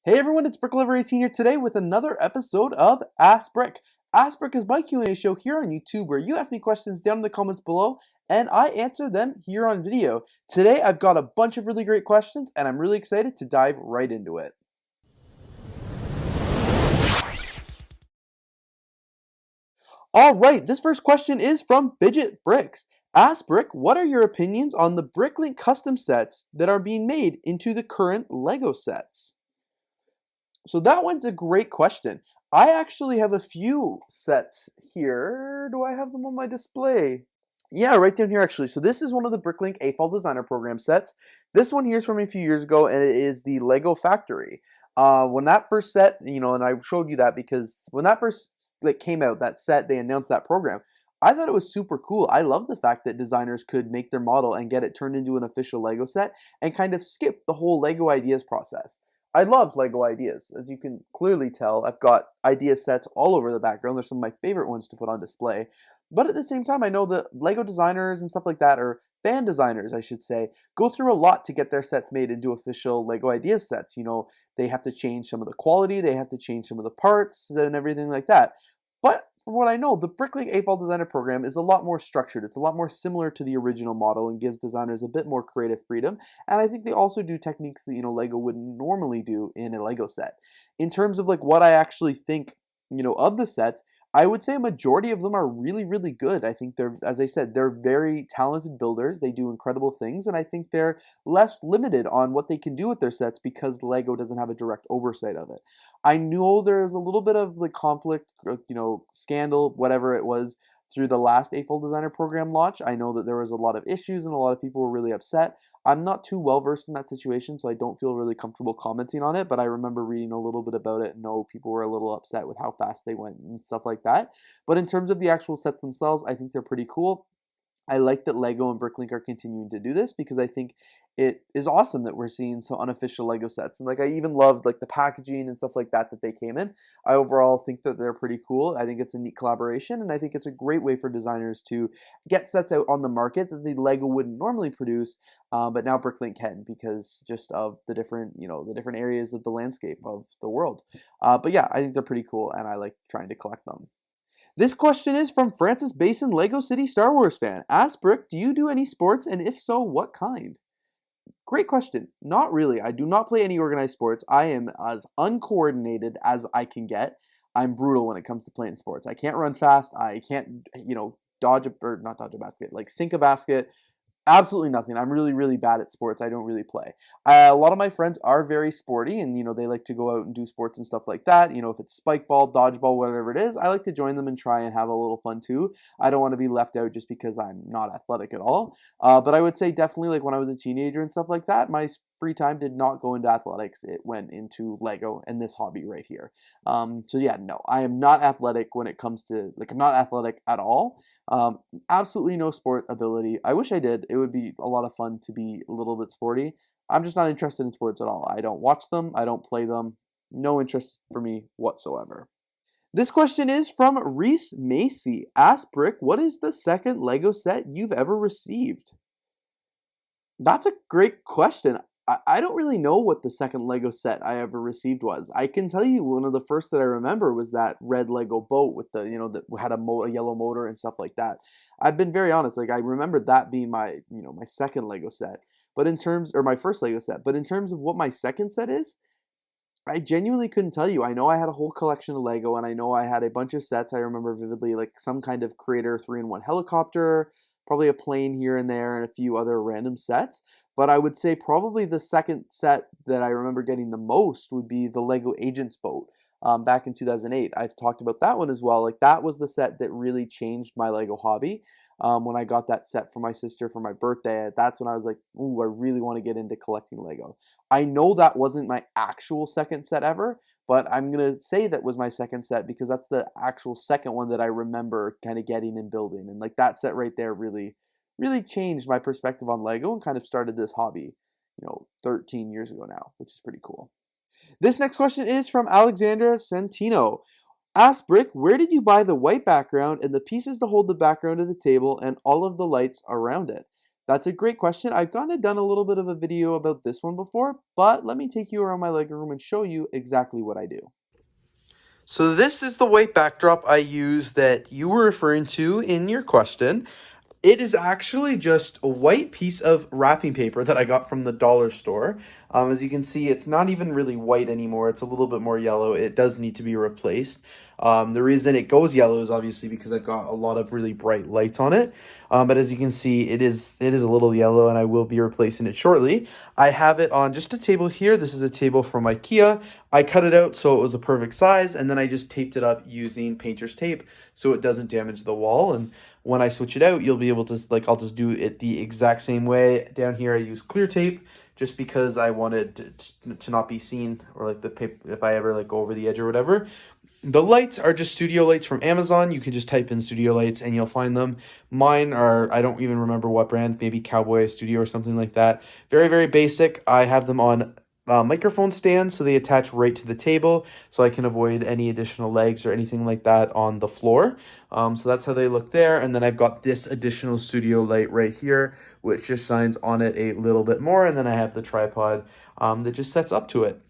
Hey everyone, it's BrickLover18 here today with another episode of Ask Brick. Ask Brick is my Q&A show here on YouTube where you ask me questions down in the comments below and I answer them here on video. Today I've got a bunch of really great questions and I'm really excited to dive right into it. Alright, this first question is from Bidget Bricks. Ask Brick, what are your opinions on the BrickLink custom sets that are being made into the current LEGO sets? So that one's a great question. I actually have a few sets here. Do I have them on my display? Yeah, right down here actually. So this is one of the BrickLink A-Fall Designer Program sets. This one here is from a few years ago and it is the Lego Factory. When that first set, and I showed you that because when that first came out, that set, they announced that program. I thought it was super cool. I love the fact that designers could make their model and get it turned into an official Lego set and kind of skip the whole Lego ideas process. I love Lego ideas. As you can clearly tell, I've got idea sets all over the background. They're some of my favorite ones to put on display. But at the same time, I know that Lego designers and stuff like that, or fan designers, I should say, go through a lot to get their sets made into official Lego idea sets. They have to change some of the quality, they have to change some of the parts and everything like that. But from what I know, the BrickLink A-Fall Designer Program is a lot more structured. It's a lot more similar to the original model and gives designers a bit more creative freedom. And I think they also do techniques that, Lego wouldn't normally do in a Lego set. In terms of what I actually think, of the sets, I would say a majority of them are really, really good. I think they're, as I said, they're very talented builders. They do incredible things, and I think they're less limited on what they can do with their sets because Lego doesn't have a direct oversight of it. I know there's a little bit of conflict, scandal, whatever it was, through the last A-Fall Designer Program launch. I know that there was a lot of issues and a lot of people were really upset. I'm not too well versed in that situation, so I don't feel really comfortable commenting on it, but I remember reading a little bit about it and know people were a little upset with how fast they went and stuff like that. But in terms of the actual sets themselves, I think they're pretty cool. I like that Lego and BrickLink are continuing to do this because I think it is awesome that we're seeing some unofficial Lego sets. And I even loved the packaging and stuff like that they came in. I overall think that they're pretty cool. I think it's a neat collaboration and I think it's a great way for designers to get sets out on the market that the Lego wouldn't normally produce, but now BrickLink can because just of the different, the different areas of the landscape of the world. But yeah, I think they're pretty cool and I like trying to collect them. This question is from Francis Basin, Lego City Star Wars fan. Ask Brick, do you do any sports, and if so, what kind? Great question. Not really. I do not play any organized sports. I am as uncoordinated as I can get. I'm brutal when it comes to playing sports. I can't run fast. I can't, not dodge a basket, sink a basket. Absolutely nothing. I'm really, really bad at sports. I don't really play. A lot of my friends are very sporty and, they like to go out and do sports and stuff like that. If it's spike ball, dodgeball, whatever it is, I like to join them and try and have a little fun too. I don't want to be left out just because I'm not athletic at all. But I would say definitely when I was a teenager and stuff like that, my free time did not go into athletics. It went into Lego and this hobby right here. So yeah, no, I am not athletic when it comes to, I'm not athletic at all. Absolutely no sport ability. I wish I did. It would be a lot of fun to be a little bit sporty. I'm just not interested in sports at all. I don't watch them. I don't play them. No interest for me whatsoever. This question is from Reese Macy. Ask Brick, what is the second Lego set you've ever received? That's a great question. I don't really know what the second Lego set I ever received was. I can tell you one of the first that I remember was that red Lego boat with the, that had a yellow motor and stuff like that. I've been very honest, I remember that being my, my second Lego set. But or my first Lego set. But in terms of what my second set is, I genuinely couldn't tell you. I know I had a whole collection of Lego and I know I had a bunch of sets I remember vividly, some kind of Creator 3-in-1 helicopter, probably a plane here and there, and a few other random sets. But I would say probably the second set that I remember getting the most would be the Lego Agents boat back in 2008. I've talked about that one as well. That was the set that really changed my Lego hobby. When I got that set for my sister for my birthday, that's when I was like, ooh, I really want to get into collecting Lego. I know that wasn't my actual second set ever, but I'm going to say that was my second set because that's the actual second one that I remember kind of getting and building. And that set right there really changed my perspective on Lego and kind of started this hobby, 13 years ago now, which is pretty cool. This next question is from Alexandra Santino. Ask Brick, where did you buy the white background and the pieces to hold the background of the table and all of the lights around it? That's a great question. I've kind of done a little bit of a video about this one before, but let me take you around my Lego room and show you exactly what I do. So this is the white backdrop I use that you were referring to in your question. It is actually just a white piece of wrapping paper that I got from the dollar store. As you can see, it's not even really white anymore. It's a little bit more yellow. It does need to be replaced. The reason it goes yellow is obviously because I've got a lot of really bright lights on it. But as you can see, it is a little yellow, and I will be replacing it shortly. I have it on just a table here. This is a table from IKEA. I cut it out so it was a perfect size, and then I just taped it up using painter's tape so it doesn't damage the wall. And when I switch it out, you'll be able to, like, I'll just do it the exact same way. Down here, I use clear tape just because I wanted to not be seen, or like the paper, if I ever like go over the edge or whatever. The lights are just studio lights from Amazon. You can just type in studio lights and you'll find them. Mine are, I don't even remember what brand, maybe Cowboy Studio or something like that. Very, very basic. I have them on microphone stands, so they attach right to the table, so I can avoid any additional legs or anything like that on the floor. So that's how they look there. And then I've got this additional studio light right here, which just shines on it a little bit more. And then I have the tripod that just sets up to it.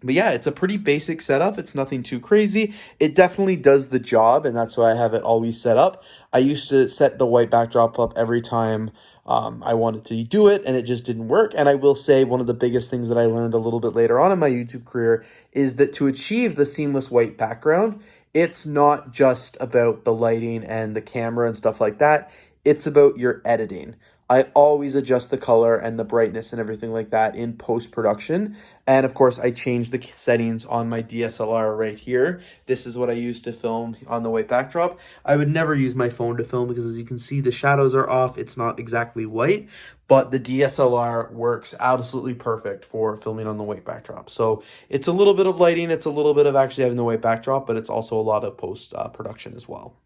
But yeah, it's a pretty basic setup. It's nothing too crazy. It definitely does the job, and that's why I have it always set up. I used to set the white backdrop up every time I wanted to do it, and it just didn't work. And I will say one of the biggest things that I learned a little bit later on in my YouTube career is that to achieve the seamless white background, it's not just about the lighting and the camera and stuff like that. It's about your editing. I always adjust the color and the brightness and everything like that in post-production. And of course, I change the settings on my DSLR right here. This is what I use to film on the white backdrop. I would never use my phone to film because, as you can see, the shadows are off. It's not exactly white, but the DSLR works absolutely perfect for filming on the white backdrop. So it's a little bit of lighting. It's a little bit of actually having the white backdrop, but it's also a lot of post-production as well.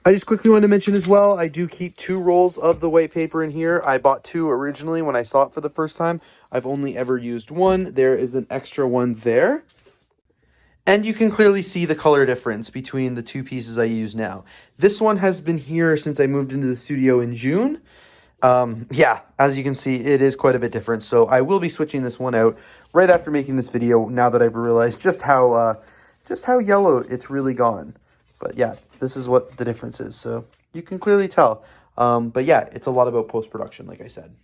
I just quickly wanted to mention as well, I do keep 2 rolls of the white paper in here. I bought 2 originally when I saw it for the first time. I've only ever used 1. There is an extra one there. And you can clearly see the color difference between the 2 pieces I use now. This one has been here since I moved into the studio in June. Yeah, as you can see, it is quite a bit different. So I will be switching this one out right after making this video, now that I've realized just how yellow it's really gone. But yeah, this is what the difference is. So you can clearly tell. But yeah, it's a lot about post-production, like I said.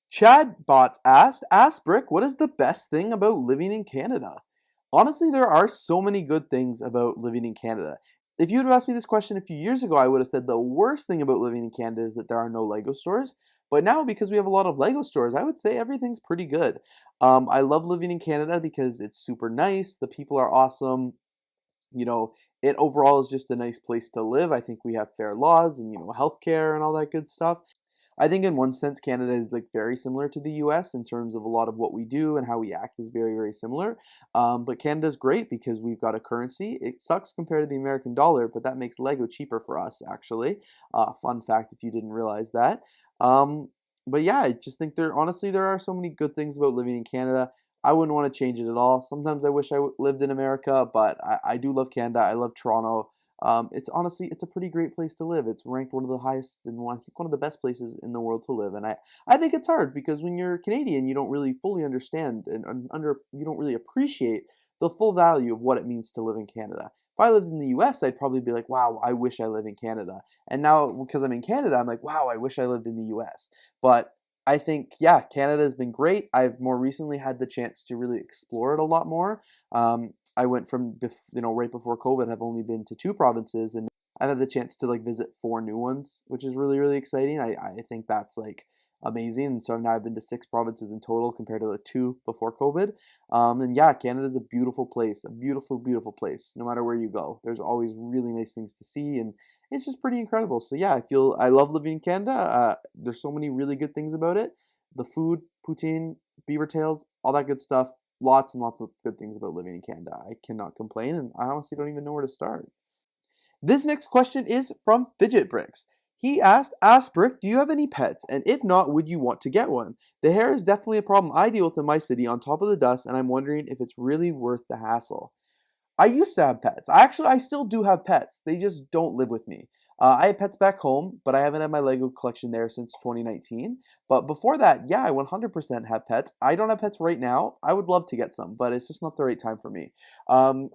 Chad Bots asked Brick, what is the best thing about living in Canada? Honestly, there are so many good things about living in Canada. If you had asked me this question a few years ago, I would have said the worst thing about living in Canada is that there are no Lego stores. But now, because we have a lot of Lego stores, I would say everything's pretty good. I love living in Canada because it's super nice. The people are awesome. You know, it overall is just a nice place to live. I think we have fair laws and, healthcare and all that good stuff. I think in one sense, Canada is like very similar to the US in terms of a lot of what we do and how we act is very, very similar. But Canada's great because we've got a currency. It sucks compared to the American dollar, but that makes Lego cheaper for us, actually. Fun fact if you didn't realize that. But yeah, I just think there are so many good things about living in Canada. I wouldn't want to change it at all. Sometimes I wish I lived in America, but I do love Canada. I love Toronto. It's a pretty great place to live. It's ranked one of the highest and I think one of the best places in the world to live. And I think it's hard because when you're Canadian, you don't really fully understand you don't really appreciate the full value of what it means to live in Canada. If I lived in the US, I'd probably be like, wow, I wish I lived in Canada. And now because I'm in Canada, I'm like, wow, I wish I lived in the US. But I think, yeah, Canada has been great. I've more recently had the chance to really explore it a lot more. I went from, right before COVID, I've only been to 2 provinces, and I've had the chance to like visit 4 new ones, which is really, really exciting. I think that's like amazing. And so now I've been to 6 provinces in total compared to the 2 before COVID. And yeah, Canada is a beautiful place, a beautiful, beautiful place. No matter where you go, there's always really nice things to see, and it's just pretty incredible. So yeah, I love living in Canada. There's so many really good things about it. The food, poutine, beaver tails, all that good stuff. Lots and lots of good things about living in Canada. I cannot complain, and I honestly don't even know where to start. This next question is from Fidget Bricks. He asked Brick, do you have any pets? And if not, would you want to get one? The hair is definitely a problem I deal with in my city on top of the dust, and I'm wondering if it's really worth the hassle. I used to have pets. I still do have pets. They just don't live with me. I have pets back home, but I haven't had my Lego collection there since 2019. But before that, yeah, I 100% have pets. I don't have pets right now. I would love to get some, but it's just not the right time for me.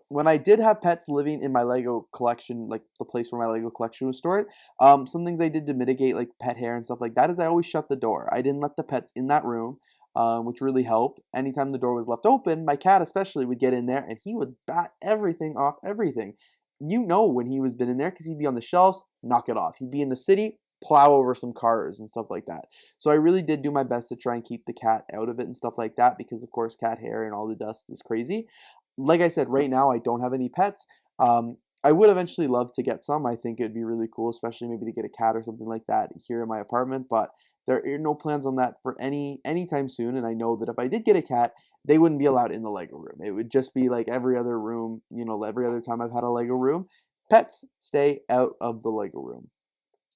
When I did have pets living in my Lego collection, like the place where my Lego collection was stored, some things I did to mitigate like pet hair and stuff like that is I always shut the door. I didn't let the pets in that room. Which really helped. Anytime the door was left open, my cat especially would get in there and he would bat everything off everything. You know when he was been in there because he'd be on the shelves, knock it off. He'd be in the city, plow over some cars and stuff like that. So I really did do my best to try and keep the cat out of it and stuff like that because of course cat hair and all the dust is crazy. Like I said, right now I don't have any pets. I would eventually love to get some. I think it'd be really cool, especially maybe to get a cat or something like that here in my apartment. But there are no plans on that for anytime soon. And I know that if I did get a cat, they wouldn't be allowed in the Lego room. It would just be like every other room, every other time I've had a Lego room. Pets stay out of the Lego room,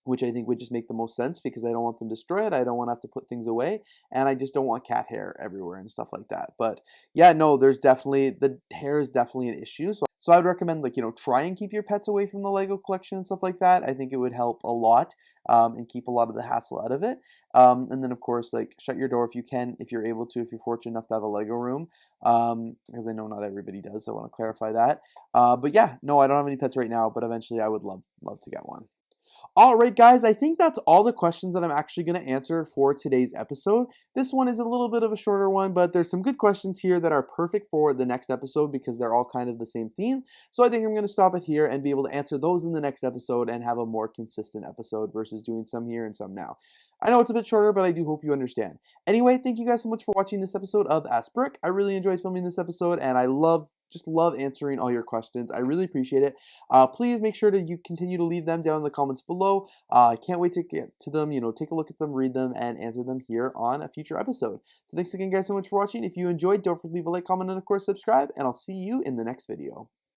which I think would just make the most sense because I don't want them to destroy it. I don't want to have to put things away, and I just don't want cat hair everywhere and stuff like that. But yeah, no, the hair is definitely an issue. So I would recommend try and keep your pets away from the Lego collection and stuff like that. I think it would help a lot. And keep a lot of the hassle out of it. And then of course, like shut your door if you can, if you're able to, if you're fortunate enough to have a Lego room. Because I know not everybody does, so I want to clarify that. But yeah, no, I don't have any pets right now, but eventually I would love to get one. Alright guys, I think that's all the questions that I'm actually going to answer for today's episode. This one is a little bit of a shorter one, but there's some good questions here that are perfect for the next episode because they're all kind of the same theme. So I think I'm going to stop it here and be able to answer those in the next episode and have a more consistent episode versus doing some here and some now. I know it's a bit shorter, but I do hope you understand. Anyway, thank you guys so much for watching this episode of Ask Brick. I really enjoyed filming this episode, and I just love answering all your questions. I really appreciate it. Please make sure that you continue to leave them down in the comments below. I can't wait to get to them, take a look at them, read them, and answer them here on a future episode. So thanks again, guys, so much for watching. If you enjoyed, don't forget to leave a like, comment, and of course, subscribe, and I'll see you in the next video.